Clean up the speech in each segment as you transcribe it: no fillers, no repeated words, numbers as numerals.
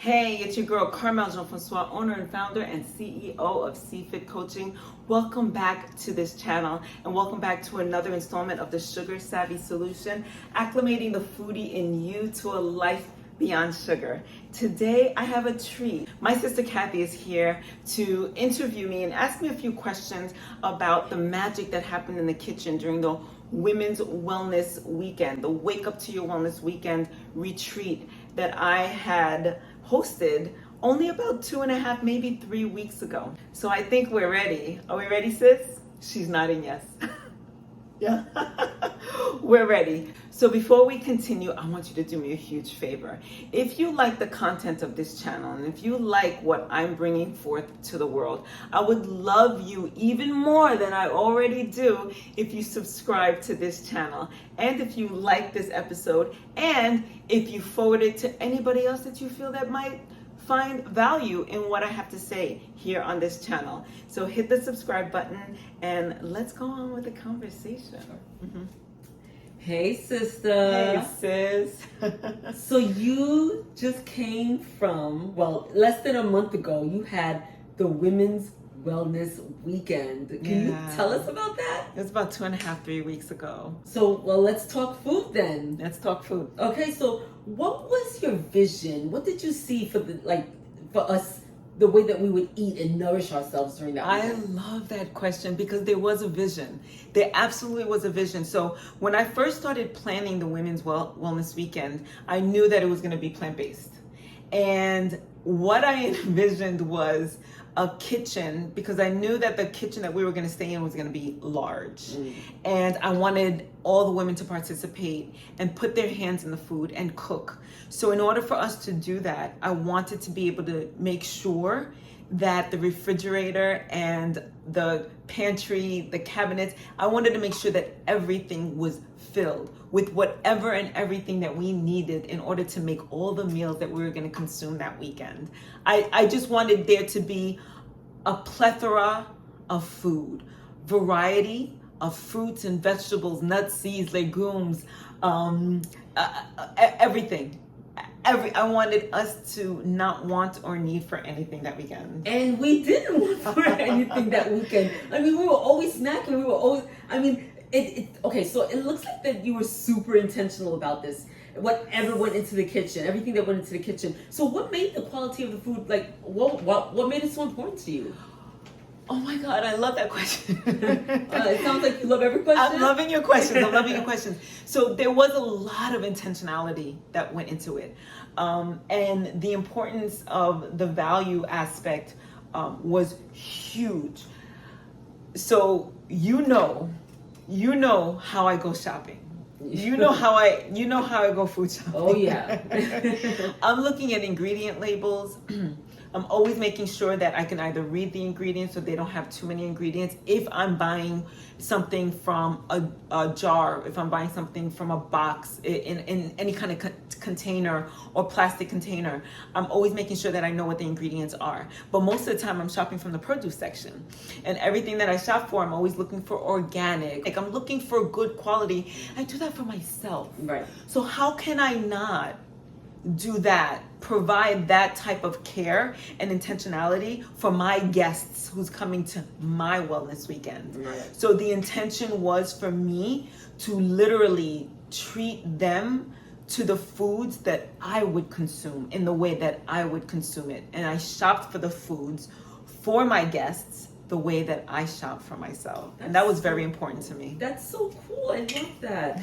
Hey, it's your girl Carmel Jean-Francois, owner and founder and CEO of CFit Coaching. Welcome back to this channel and welcome back to another installment of the Sugar Savvy Solution, acclimating the foodie in you to a life beyond sugar. Today I have a treat. My sister Kathy is here to interview me and ask me a few questions about the magic that happened in the kitchen during the Women's Wellness Weekend, the Wake Up to Your Wellness Weekend retreat that I had hosted only about 2.5, maybe 3 weeks ago. So I think we're ready. Are we ready, sis? She's nodding yes. Yeah. We're ready. So before we continue, I want you to do me a huge favor. If you like the content of this channel and if you like what I'm bringing forth to the world, I would love you even more than I already do if you subscribe to this channel and if you like this episode and if you forward it to anybody else that you feel that might find value in what I have to say here on this channel. So hit the subscribe button and let's go on with the conversation. Mm-hmm. Hey, sister. Hey, sis. So you just came from, well, less than a month ago, you had the Women's Wellness Weekend. Can you tell us about that? It was about 2.5, 3 weeks ago. So, well, let's talk food then. Let's talk food. Okay, so what was your vision? What did you see for for us, the way that we would eat and nourish ourselves during that weekend? I love that question because there was a vision. There absolutely was a vision. So when I first started planning the Women's Wellness Weekend, I knew that it was going to be plant-based. And what I envisioned was a kitchen, because I knew that the kitchen that we were going to stay in was going to be large. And I wanted all the women to participate and put their hands in the food and cook. So in order for us to do that, I wanted to be able to make sure that the refrigerator and the pantry, the cabinets, I wanted to make sure that everything was filled with whatever and everything that we needed in order to make all the meals that we were going to consume that weekend. I just wanted there to be a plethora of food, variety of fruits and vegetables, nuts, seeds, legumes, everything. I wanted us to not want or need for anything that weekend. And we didn't want for anything that weekend. I mean, we were always snacking. We were always, I mean, okay, so it looks like that you were super intentional about this. Whatever went into the kitchen, everything that went into the kitchen. So what made the quality of the food, what made it so important to you? Oh my God, I love that question. It sounds like you love every question. I'm loving your questions. I'm loving your questions. So there was a lot of intentionality that went into it. And the importance of the value aspect was huge. So you know how I go shopping. You know how I go food shopping. Oh yeah. I'm looking at ingredient labels. I'm always making sure that I can either read the ingredients so they don't have too many ingredients. If I'm buying something from a jar, if I'm buying something from a box in any kind of container or plastic container, I'm always making sure that I know what the ingredients are. But most of the time I'm shopping from the produce section. And everything that I shop for, I'm always looking for organic. Like I'm looking for good quality. I do that for myself. Right. So how can I not do that, provide that type of care and intentionality for my guests who's coming to my wellness weekend? Right. So the intention was for me to literally treat them to the foods that I would consume in the way that I would consume it. And I shopped for the foods for my guests the way that I shop for myself. And that was very important to me. That's so cool. I love that.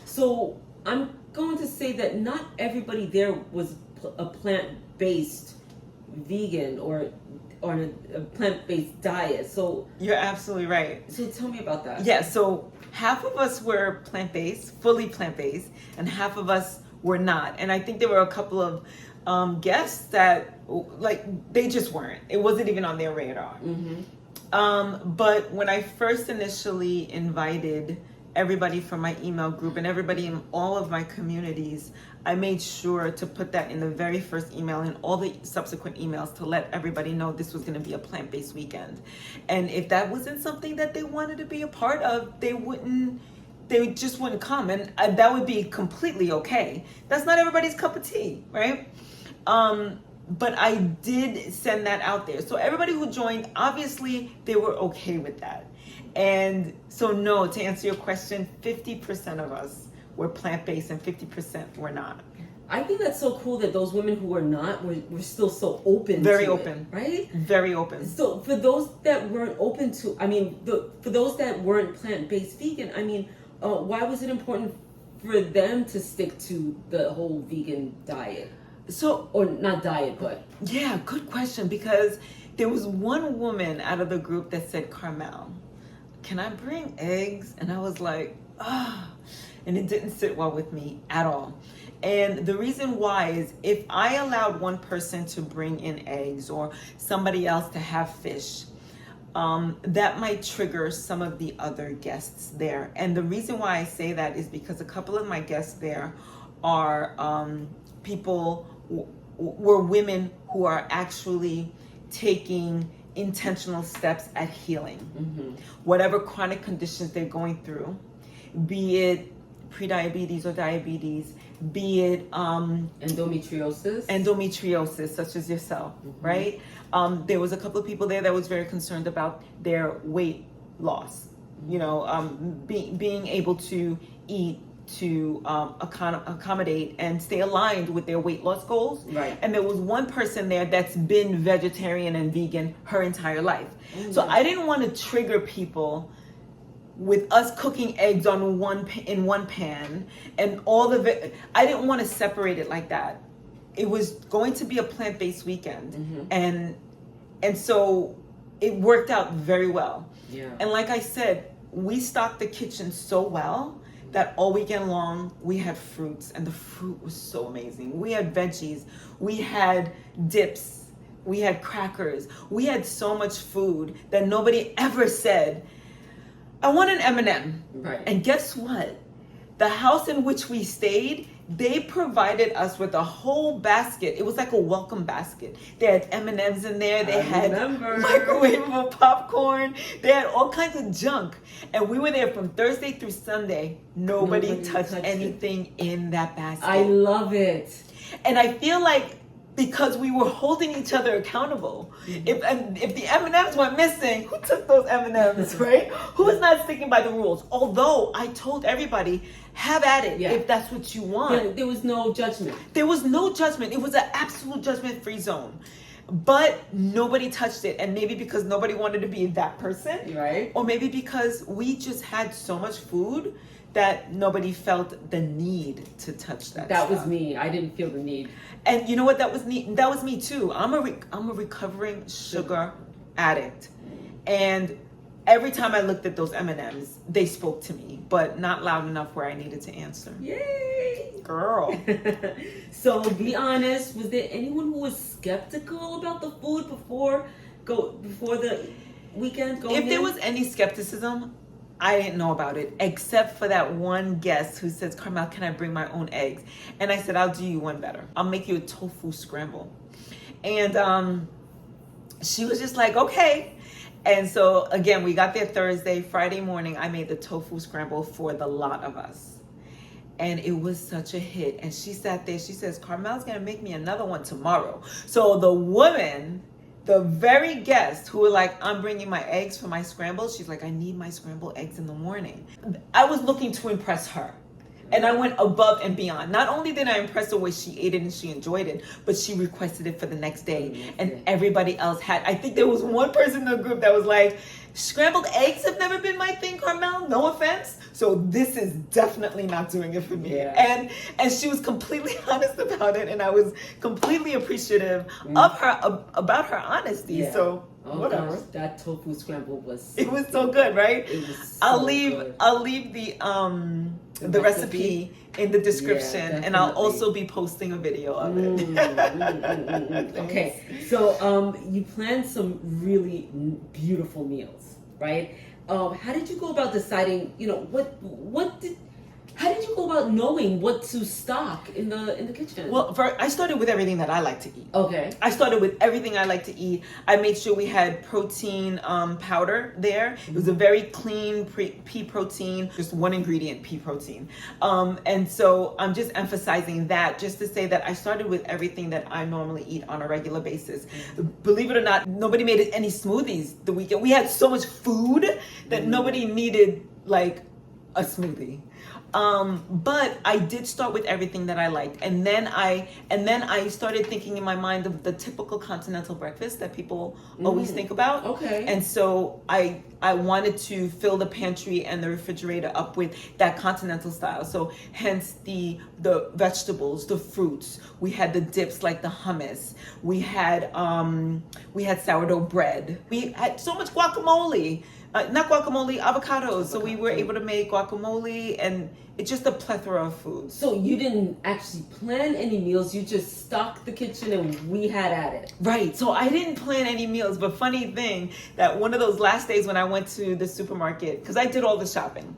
So I'm going to say that not everybody there was a plant-based vegan or on a plant-based diet. So you're absolutely right. So tell me about that. Yeah, so half of us were plant-based, fully plant-based, and half of us were not. And I think there were a couple of guests that they just weren't. It wasn't even on their radar. Mm-hmm. But when I first initially invited everybody from my email group and everybody in all of my communities, I made sure to put that in the very first email and all the subsequent emails to let everybody know this was going to be a plant-based weekend. And if that wasn't something that they wanted to be a part of, they just wouldn't come. And that would be completely okay. That's not everybody's cup of tea, right? But I did send that out there. So everybody who joined, obviously they were okay with that. And so no, to answer your question, 50% of us were plant-based and 50% were not. I think that's so cool that those women who were not were still so open. Very to open. It, right? Very open. So for those that weren't open to, I mean, for those that weren't plant-based vegan, I mean, why was it important for them to stick to the whole vegan diet? So, or not diet, but yeah, good question, because there was one woman out of the group that said, Carmel, can I bring eggs? And I was like, and it didn't sit well with me at all. And the reason why is if I allowed one person to bring in eggs or somebody else to have fish, that might trigger some of the other guests there. And the reason why I say that is because a couple of my guests there are were women who are actually taking intentional steps at healing. Whatever chronic conditions they're going through, be it prediabetes or diabetes, be it endometriosis, such as yourself, right? There was a couple of people there that was very concerned about their weight loss, being able to eat to accommodate and stay aligned with their weight loss goals. Right. And there was one person there that's been vegetarian and vegan her entire life. So I didn't want to trigger people with us cooking eggs in one pan and I didn't want to separate it like that. It was going to be a plant-based weekend, and so it worked out very well. Yeah. And like I said, we stocked the kitchen so well that all weekend long we had fruits, and the fruit was so amazing. We had veggies, we had dips, we had crackers, we had so much food that nobody ever said, I want an M&M. Right. And guess what? The house in which we stayed, they provided us with a whole basket. It was like a welcome basket. They had M&Ms in there. They had microwavable popcorn. They had all kinds of junk. And we were there from Thursday through Sunday. Nobody touched anything in that basket. I love it. And I feel like because we were holding each other accountable. If the M&Ms went missing, who took those M&Ms, right? Who was not sticking by the rules? Although I told everybody, have at it if that's what you want. There was no judgment. There was no judgment. It was an absolute judgment-free zone. But nobody touched it. And maybe because nobody wanted to be that person. Right. Or maybe because we just had so much food that nobody felt the need to touch that. That was me. I didn't feel the need. And you know what? That was me too. I'm a recovering sugar addict, and every time I looked at those M&Ms, they spoke to me, but not loud enough where I needed to answer. Yay, girl! So be honest. Was there anyone who was skeptical about the food before the weekend? If there was any skepticism, I didn't know about it, except for that one guest who says, Carmel, can I bring my own eggs? And I said, I'll do you one better. I'll make you a tofu scramble. And she was just like, okay. And so, again, we got there Thursday. Friday morning, I made the tofu scramble for the lot of us. And it was such a hit. And she sat there. She says, Carmel's going to make me another one tomorrow. So the woman... the very guest who were like, I'm bringing my eggs for my scramble. She's like, I need my scrambled eggs in the morning. I was looking to impress her. And I went above and beyond. Not only did I impress the way she ate it and she enjoyed it, but she requested it for the next day. And everybody else had. I think there was one person in the group that was like, scrambled eggs have never been my thing, Carmel. No offense. So this is definitely not doing it for me. Yeah. And she was completely honest about it. And I was completely appreciative of her, about her honesty. Yeah. So whatever. Gosh, that tofu scramble was it was so good, right? It was so I'll leave good. the recipe in the description, and I'll also be posting a video of it. Okay, so you planned some really beautiful meals, right? How did you go about deciding? How did you go about knowing what to stock in the kitchen? Well, I started with everything that I like to eat. Okay. I started with everything I like to eat. I made sure we had protein powder there. It was a very clean pea protein, just one ingredient, pea protein. And so I'm just emphasizing that just to say that I started with everything that I normally eat on a regular basis. Believe it or not, nobody made any smoothies the weekend. We had so much food that nobody needed like a smoothie. But I did start with everything that I liked, and then I started thinking in my mind of the typical continental breakfast that people always think about. Okay. And so I wanted to fill the pantry and the refrigerator up with that continental style. So hence the vegetables, the fruits. We had the dips like the hummus. We had sourdough bread. We had so much guacamole. Not guacamole, avocados. So we were able to make guacamole, and it's just a plethora of foods. So you didn't actually plan any meals, you just stocked the kitchen and we had at it. Right. So I didn't plan any meals, but funny thing that one of those last days when I went to the supermarket, because I did all the shopping.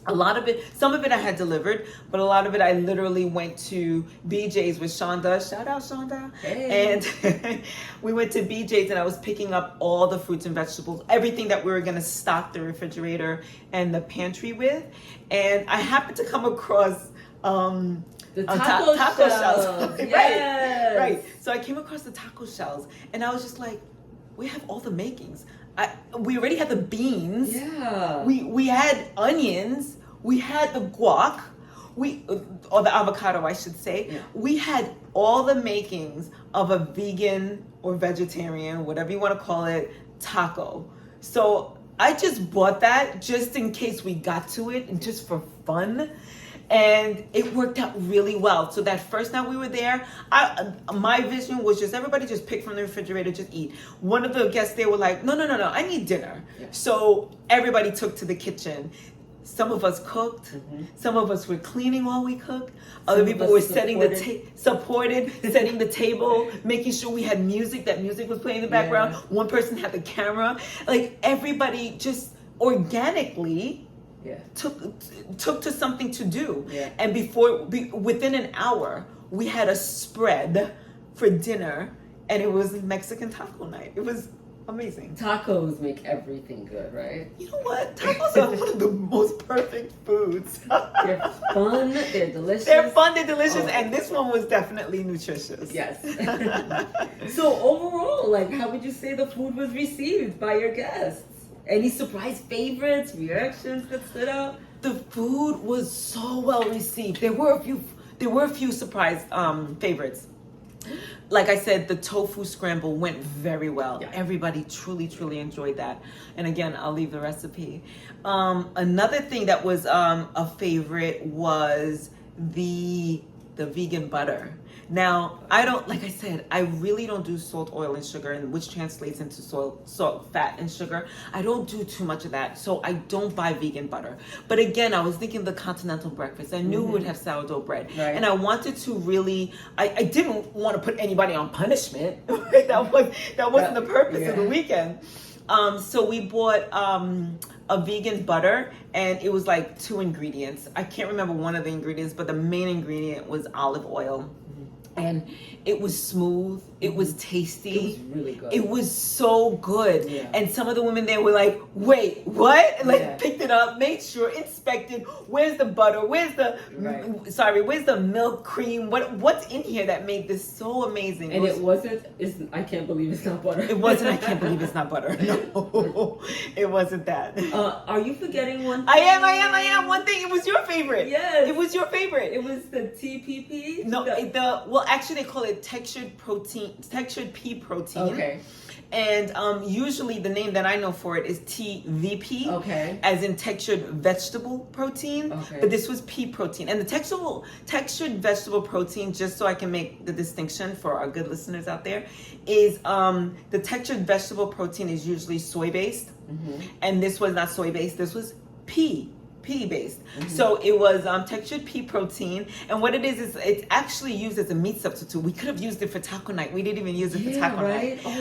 A lot of it, some of it I had delivered, but a lot of it I literally went to BJ's with Shonda. Shout out Shonda. Hey. And we went to BJ's and I was picking up all the fruits and vegetables, everything that we were going to stock the refrigerator and the pantry with. And I happened to come across the taco shells. Yes. Right. So I came across the taco shells and I was just like, we have all the makings. We already had the beans. Yeah. We had onions. We had the guac. Or the avocado, I should say. Yeah. We had all the makings of a vegan or vegetarian, whatever you want to call it, taco. So I just bought that just in case we got to it and just for fun. And it worked out really well. So that first night we were there, my vision was just everybody just pick from the refrigerator, just eat. One of the guests there were like, no, I need dinner. Yeah. So everybody took to the kitchen. Some of us cooked. Mm-hmm. Some of us were cleaning while we cooked. Other people were setting setting the table, making sure we had music. That music was playing in the background. Yeah. One person had the camera. Like everybody just organically took to something to do. Yeah. And within an hour, we had a spread for dinner, and it was Mexican taco night. It was amazing. Tacos make everything good, right? You know what? Tacos are one of the most perfect foods. They're fun, they're delicious. They're fun, they're delicious, Oh. and this one was definitely nutritious. Yes. So overall, like, how would you say the food was received by your guests? Any surprise favorites, reactions that stood out? The food was so well received. There were a few surprise favorites. Like I said, the tofu scramble went very well. Yeah. Everybody truly enjoyed that. And again, I'll leave the recipe. Another thing that was a favorite was the vegan butter. Now, like I said, I really don't do salt, oil, and sugar, and which translates into salt, fat, and sugar. I don't do too much of that, so I don't buy vegan butter. But again, I was thinking the continental breakfast. I knew we would have sourdough bread, Right. and I wanted to really. I didn't want to put anybody on punishment. Right? That wasn't the purpose of the weekend. So we bought a vegan butter, and it was like 2 ingredients. I can't remember one of the ingredients, but the main ingredient was olive oil. And it was smooth. It was tasty. It was really good. It was so good. Yeah. And some of the women there were like, wait, what? And Yeah. picked it up, made sure, inspected. Where's the butter? Where's the milk cream? What's in here that made this so amazing? And I can't believe it's not butter. It wasn't, I can't believe it's not butter. No, it wasn't that. Are you forgetting one thing? I am. One thing, it was your favorite. Yes. It was your favorite. It was the TPP? No, actually they call it textured pea protein. Okay. And usually the name that I know for it is TVP. Okay. As in textured vegetable protein. Okay. But this was pea protein. And the textured vegetable protein, just so I can make the distinction for our good listeners out there, is the textured vegetable protein is usually soy-based. Mm-hmm. And this was not soy-based. This was pea based. Mm-hmm. So it was textured pea protein, and what it is it's actually used as a meat substitute. We could have used it for taco night. We didn't even use it for taco night. Oh,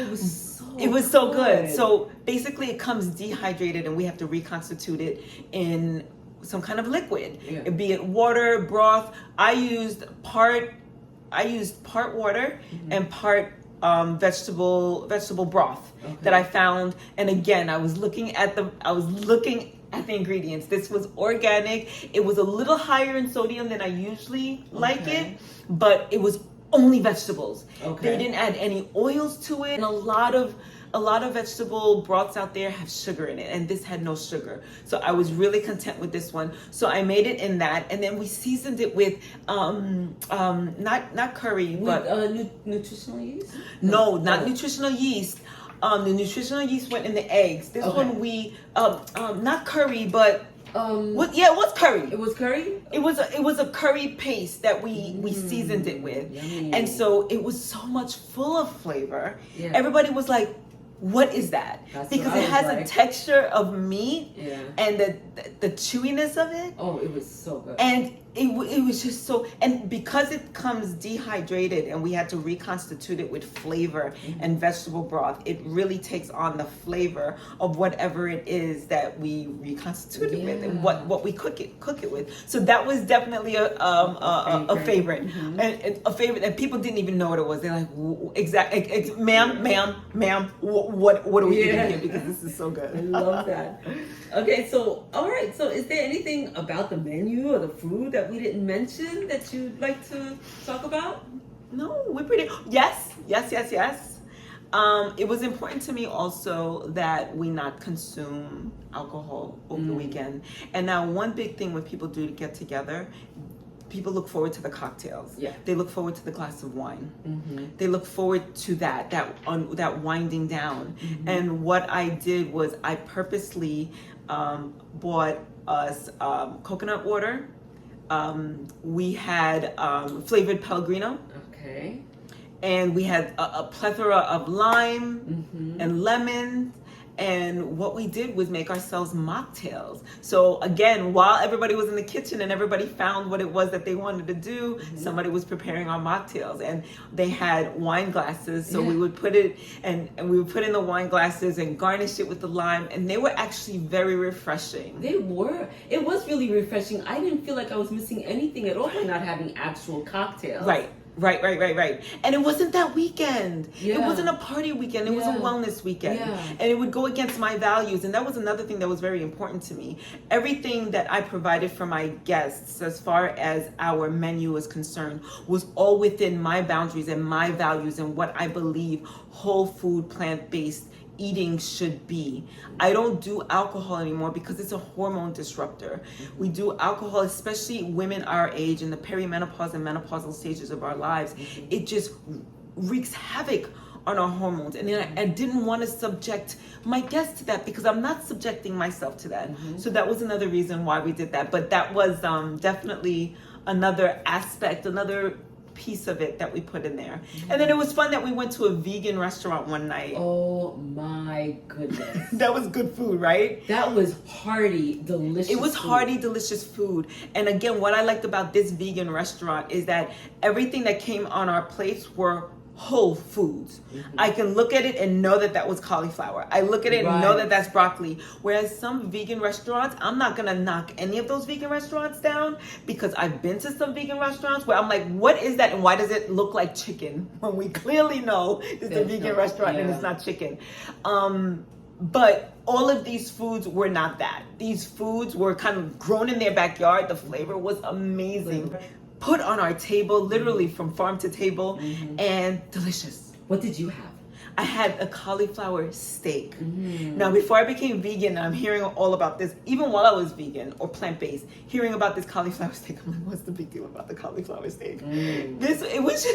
it was so good. So basically it comes dehydrated, and we have to reconstitute it in some kind of liquid, Yeah. be it water, broth. I used part water and part vegetable broth that I found. And again, I was looking at the ingredients. This was organic. It was a little higher in sodium than I usually like it, but it was only vegetables. They didn't add any oils to it. And a lot of vegetable broths out there have sugar in it, and this had no sugar. So I was really content with this one. So I made it in that, and then we seasoned it with not curry, but nutritional yeast. No, not nutritional yeast. The nutritional yeast went in the eggs. This one we not curry, but what? Yeah, it was curry. It was curry. It was a curry paste that we seasoned it with, and so it was so much full of flavor. Yeah. Everybody was like, "What is that?" Because it has a texture of meat, and the chewiness of it. Oh, it was so good. And it was just so, and because it comes dehydrated and we had to reconstitute it with flavor and vegetable broth, it really takes on the flavor of whatever it is that we reconstituted with and what we cook it with. So that was definitely a favorite, and a favorite, and people didn't even know what it was. They're like, ma'am, what are we eating here? Because this is so good. I love that. Okay, so all right, so is there anything about the menu or the food that we didn't mention that you'd like to talk about? No, yes. It was important to me also that we not consume alcohol over the weekend. And now one big thing when people do get together, people look forward to the cocktails. Yeah. They look forward to the glass of wine. They look forward to that winding down. And what I did was I purposely bought us coconut water. We had flavored Pellegrino. Okay. And we had a plethora of lime and lemon. And what we did was make ourselves mocktails. So again, while everybody was in the kitchen and everybody found what it was that they wanted to do, somebody was preparing our mocktails. And they had wine glasses, so we would put it, and we would put in the wine glasses and garnish it with the lime. And they were actually very refreshing. They were. It was really refreshing. I didn't feel like I was missing anything at all by not having actual cocktails. Right. And it wasn't that weekend. It wasn't a party weekend. It was a wellness weekend. And it would go against my values. And that was another thing that was very important to me. Everything that I provided for my guests as far as our menu is concerned was all within my boundaries and my values and what I believe whole food, plant-based eating should be. I don't do alcohol anymore because it's a hormone disruptor. We do alcohol, especially women our age in the perimenopause and menopausal stages of our lives. It just wreaks havoc on our hormones. And then I didn't want to subject my guests to that because I'm not subjecting myself to that. So that was another reason why we did that. But that was definitely another aspect, another piece of it that we put in there. And then it was fun that we went to a vegan restaurant one night. Oh my goodness. That was good food, right? That was hearty, delicious It was food. hearty, delicious food. And again, what I liked about this vegan restaurant is that everything that came on our plates were whole foods. I can look at it and know that that was cauliflower. I look at it and know that that's broccoli. Whereas some vegan restaurants, I'm not gonna knock any of those vegan restaurants down because I've been to some vegan restaurants where I'm like, what is that and why does it look like chicken? When we clearly know it's a vegan restaurant and it's not chicken. But all of these foods were not that. These foods were kind of grown in their backyard. The flavor was amazing. Put on our table, literally from farm to table, and delicious. What did you have? I had a cauliflower steak. Now, before I became vegan, I'm hearing all about this. Even while I was vegan or plant-based, hearing about this cauliflower steak, I'm like, what's the big deal about the cauliflower steak? It was,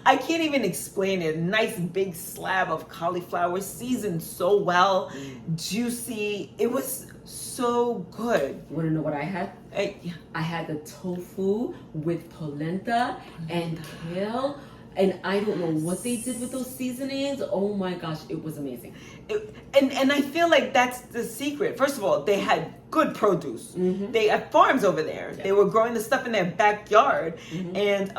I can't even explain it. Nice big slab of cauliflower, seasoned so well, juicy. It was so good. You want to know what I had? I had the tofu with polenta and kale. And I don't know what they did with those seasonings. Oh my gosh, it was amazing. And I feel like that's the secret. First of all, they had good produce. They had farms over there. They were growing the stuff in their backyard. And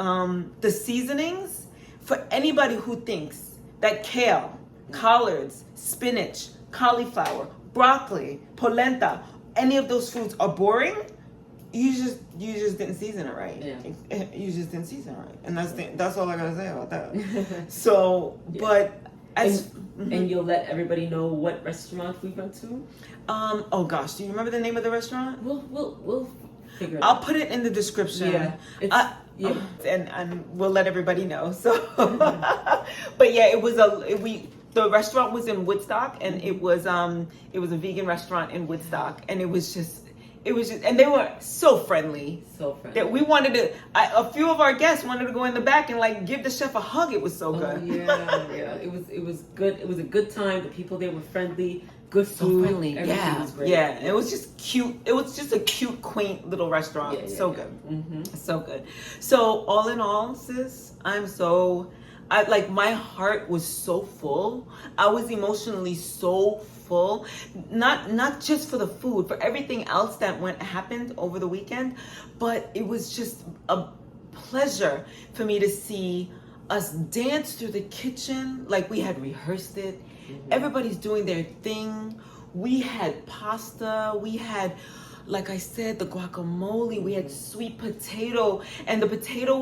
the seasonings, for anybody who thinks that kale, collards, spinach, cauliflower, broccoli, polenta, any of those foods are boring, you just didn't season it right. Yeah. You just didn't season it right, and that's all I gotta say about that. So, yeah. But and you'll let everybody know what restaurant we went to. Oh gosh, do you remember the name of the restaurant? We'll figure it I'll out. put it in the description. Yeah. Yeah. And we'll let everybody know. So, but yeah, the restaurant was in Woodstock, and it was a vegan restaurant in Woodstock, and it was just, and they were so friendly. So friendly. That we wanted to, a few of our guests wanted to go in the back and like give the chef a hug. It was so good. Yeah. It was good. It was a good time. The people there were friendly. Good food. So friendly. Everything was great. Yeah. It was just cute. It was just a cute, quaint little restaurant. Good. Mm-hmm. So good. So all in all, sis, my heart was so full. I was emotionally so full. Not just for the food, for everything else that happened over the weekend, but it was just a pleasure for me to see us dance through the kitchen like we had rehearsed it. Mm-hmm. Everybody's doing their thing. We had pasta. We had, like I said, the guacamole. We had sweet potato, and the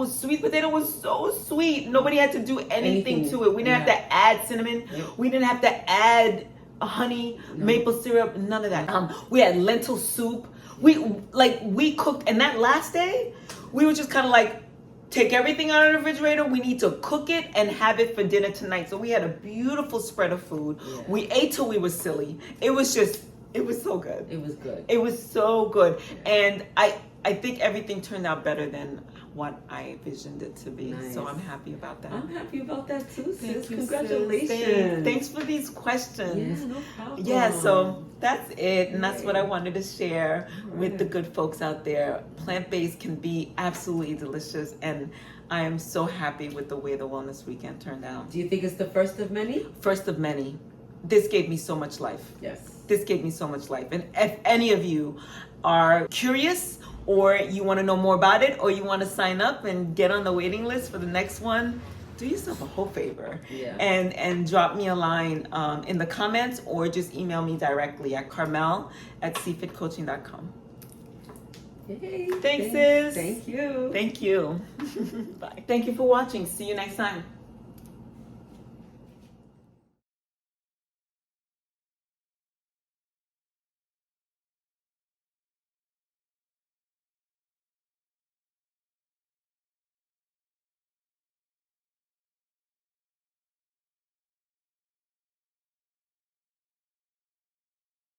sweet potato was so sweet. Nobody had to do anything to it. We didn't have to add cinnamon. Yep. We didn't have to add honey, maple syrup, none of that. We had lentil soup. We cooked, and that last day, we were just kind of like, take everything out of the refrigerator. We need to cook it and have it for dinner tonight. So we had a beautiful spread of food. Yeah. We ate till we were silly. It was so good. It was good. It was so good. Yeah. And I think everything turned out better than what I envisioned it to be. Nice. So I'm happy about that. I'm happy about that too, sis. Thank you, congratulations. Sis. Thanks for these questions. Yeah, no problem. Yeah, so that's it. And that's what I wanted to share with the good folks out there. Plant-based can be absolutely delicious, and I am so happy with the way the Wellness Weekend turned out. Do you think it's the first of many? First of many. This gave me so much life. Yes. This gave me so much life. And if any of you are curious, or you want to know more about it, or you want to sign up and get on the waiting list for the next one, do yourself a whole favor. Yeah. And drop me a line in the comments, or just email me directly at carmel@cfitcoaching.com. Yay. Thanks, sis. Thank you. Thank you. Bye. Thank you for watching. See you next time.